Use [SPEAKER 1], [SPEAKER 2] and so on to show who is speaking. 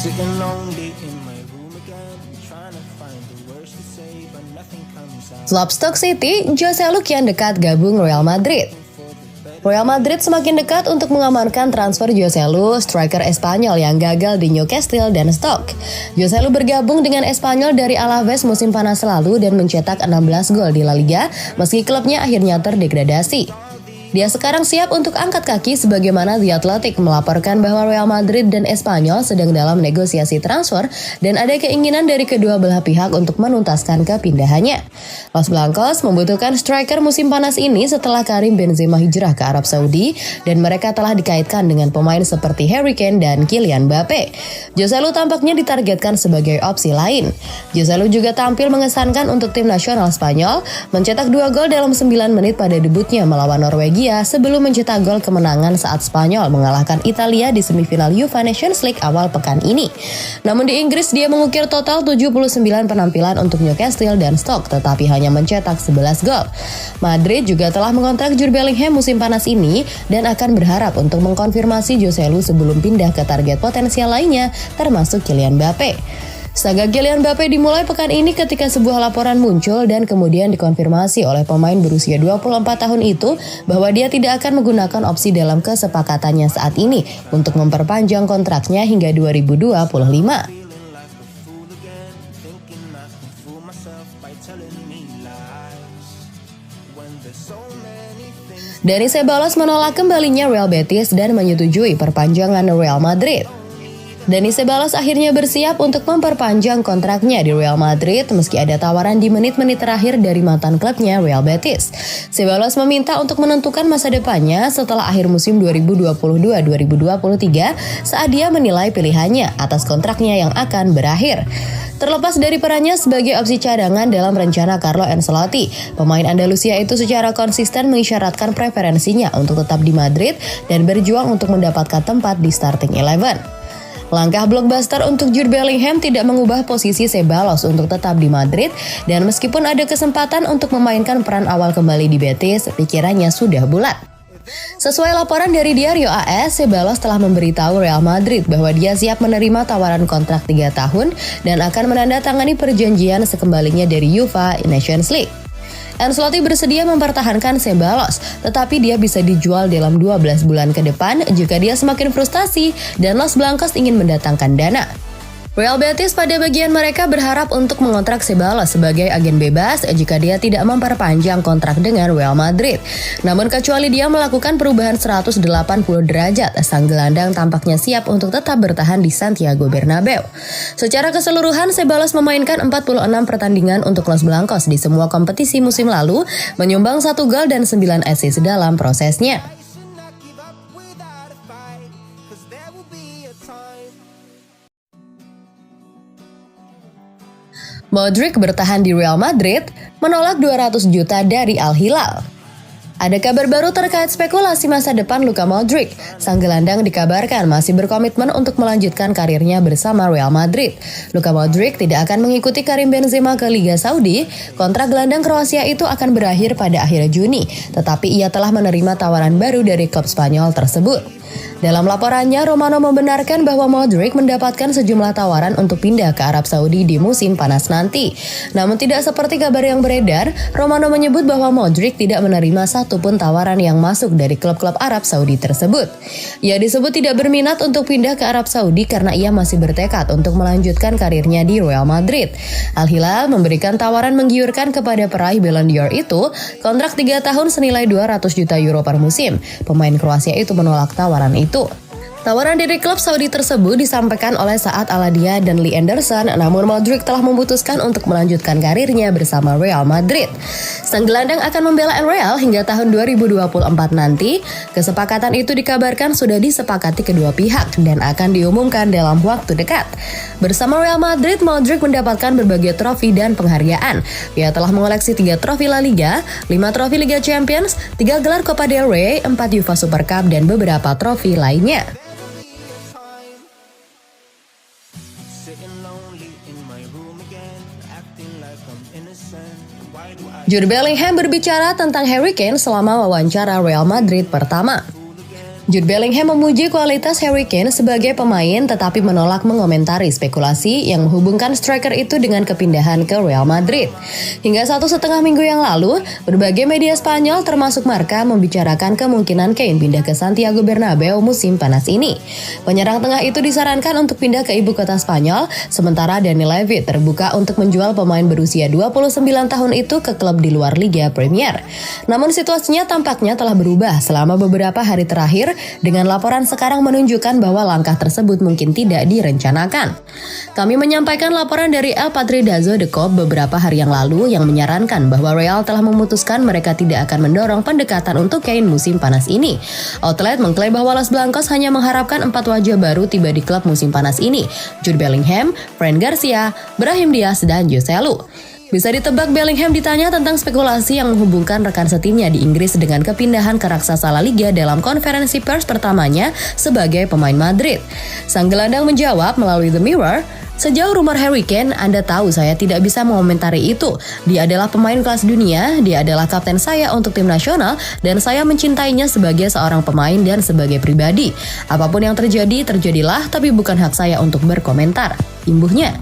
[SPEAKER 1] Sitting lonely in my room again, trying to find the words to say, but nothing comes out.
[SPEAKER 2] Klub Stoke City, Joselu kian dekat gabung Real Madrid. Real Madrid semakin dekat untuk mengamankan transfer Joselu, striker Espanyol yang gagal di Newcastle dan Stoke. Joselu bergabung dengan Espanyol dari Alaves musim panas lalu dan mencetak 16 gol di La Liga, meski klubnya akhirnya terdegradasi. Dia sekarang siap untuk angkat kaki sebagaimana The Athletic melaporkan bahwa Real Madrid dan Espanyol sedang dalam negosiasi transfer dan ada keinginan dari kedua belah pihak untuk menuntaskan kepindahannya. Los Blancos membutuhkan striker musim panas ini setelah Karim Benzema hijrah ke Arab Saudi dan mereka telah dikaitkan dengan pemain seperti Harry Kane dan Kylian Mbappe. Joselu tampaknya ditargetkan sebagai opsi lain. Joselu juga tampil mengesankan untuk tim nasional Spanyol, mencetak 2 gol dalam 9 menit pada debutnya melawan Norwegia sebelum mencetak gol kemenangan saat Spanyol mengalahkan Italia di semifinal UEFA Nations League awal pekan ini. Namun di Inggris dia mengukir total 79 penampilan untuk Newcastle dan Stoke tetapi hanya mencetak 11 gol. Madrid juga telah mengontrak Jude Bellingham musim panas ini dan akan berharap untuk mengkonfirmasi Joselu sebelum pindah ke target potensial lainnya termasuk Kylian Mbappe. Saga Kylian Mbappe dimulai pekan ini ketika sebuah laporan muncul dan kemudian dikonfirmasi oleh pemain berusia 24 tahun itu bahwa dia tidak akan menggunakan opsi dalam kesepakatannya saat ini untuk memperpanjang kontraknya hingga 2025. Dani Ceballos menolak kembalinya Real Betis dan menyetujui perpanjangan Real Madrid. Dani Ceballos akhirnya bersiap untuk memperpanjang kontraknya di Real Madrid meski ada tawaran di menit-menit terakhir dari mantan klubnya Real Betis. Ceballos meminta untuk menentukan masa depannya setelah akhir musim 2022-2023 saat dia menilai pilihannya atas kontraknya yang akan berakhir. Terlepas dari perannya sebagai opsi cadangan dalam rencana Carlo Ancelotti, pemain Andalusia itu secara konsisten mengisyaratkan preferensinya untuk tetap di Madrid dan berjuang untuk mendapatkan tempat di starting 11. Langkah blockbuster untuk Jude Bellingham tidak mengubah posisi Ceballos untuk tetap di Madrid dan meskipun ada kesempatan untuk memainkan peran awal kembali di Betis, pikirannya sudah bulat. Sesuai laporan dari Diario AS, Ceballos telah memberitahu Real Madrid bahwa dia siap menerima tawaran kontrak 3 tahun dan akan menandatangani perjanjian sekembalinya dari UEFA Nations League. Ancelotti bersedia mempertahankan Ceballos, tetapi dia bisa dijual dalam 12 bulan ke depan jika dia semakin frustasi dan Los Blancos ingin mendatangkan dana. Real Betis pada bagian mereka berharap untuk mengontrak Ceballos sebagai agen bebas jika dia tidak memperpanjang kontrak dengan Real Madrid. Namun kecuali dia melakukan perubahan 180 derajat, sang gelandang tampaknya siap untuk tetap bertahan di Santiago Bernabeu. Secara keseluruhan, Ceballos memainkan 46 pertandingan untuk Los Blancos di semua kompetisi musim lalu, menyumbang 1 gol dan 9 assist dalam prosesnya. Modric bertahan di Real Madrid, menolak 200 juta dari Al Hilal. Ada kabar baru terkait spekulasi masa depan Luka Modric. Sang gelandang dikabarkan masih berkomitmen untuk melanjutkan karirnya bersama Real Madrid. Luka Modric tidak akan mengikuti Karim Benzema ke Liga Saudi. Kontrak gelandang Kroasia itu akan berakhir pada akhir Juni, tetapi ia telah menerima tawaran baru dari klub Spanyol tersebut. Dalam laporannya, Romano membenarkan bahwa Modric mendapatkan sejumlah tawaran untuk pindah ke Arab Saudi di musim panas nanti. Namun tidak seperti kabar yang beredar, Romano menyebut bahwa Modric tidak menerima satupun tawaran yang masuk dari klub-klub Arab Saudi tersebut. Ia disebut tidak berminat untuk pindah ke Arab Saudi karena ia masih bertekad untuk melanjutkan karirnya di Real Madrid. Al Hilal memberikan tawaran menggiurkan kepada peraih Ballon d'Or itu, kontrak 3 tahun senilai 200 juta euro per musim. Pemain Kroasia itu menolak tawaran itu. Tawaran dari klub Saudi tersebut disampaikan oleh Saad Al-Attiyah dan Lee Anderson, namun Modric telah memutuskan untuk melanjutkan karirnya bersama Real Madrid. Sang gelandang akan membela Real hingga tahun 2024 nanti. Kesepakatan itu dikabarkan sudah disepakati kedua pihak dan akan diumumkan dalam waktu dekat. Bersama Real Madrid, Modric mendapatkan berbagai trofi dan penghargaan. Ia telah mengoleksi 3 trofi La Liga, 5 trofi Liga Champions, 3 gelar Copa del Rey, 4 UEFA Super Cup, dan beberapa trofi lainnya. Jude Bellingham berbicara tentang Harry Kane selama wawancara Real Madrid pertama. Jude Bellingham memuji kualitas Harry Kane sebagai pemain tetapi menolak mengomentari spekulasi yang menghubungkan striker itu dengan kepindahan ke Real Madrid. Hingga 1,5 minggu yang lalu, berbagai media Spanyol termasuk Marca membicarakan kemungkinan Kane pindah ke Santiago Bernabeu musim panas ini. Penyerang tengah itu disarankan untuk pindah ke ibu kota Spanyol, sementara Dani Levy terbuka untuk menjual pemain berusia 29 tahun itu ke klub di luar Liga Premier. Namun situasinya tampaknya telah berubah selama beberapa hari terakhir, dengan laporan sekarang menunjukkan bahwa langkah tersebut mungkin tidak direncanakan. Kami menyampaikan laporan dari El Partidazo de Cope beberapa hari yang lalu yang menyarankan bahwa Real telah memutuskan mereka tidak akan mendorong pendekatan untuk Kane musim panas ini. Outlet mengklaim bahwa Los Blancos hanya mengharapkan 4 wajah baru tiba di klub musim panas ini: Jude Bellingham, Fran Garcia, Brahim Diaz, dan Jose Lu. Bisa ditebak Bellingham ditanya tentang spekulasi yang menghubungkan rekan setimnya di Inggris dengan kepindahan ke raksasa La Liga dalam konferensi pers pertamanya sebagai pemain Madrid. Sang gelandang menjawab melalui The Mirror, "Sejauh rumor Harry Kane, Anda tahu saya tidak bisa mengomentari itu. Dia adalah pemain kelas dunia, dia adalah kapten saya untuk tim nasional, dan saya mencintainya sebagai seorang pemain dan sebagai pribadi. Apapun yang terjadi, terjadilah, tapi bukan hak saya untuk berkomentar," imbuhnya.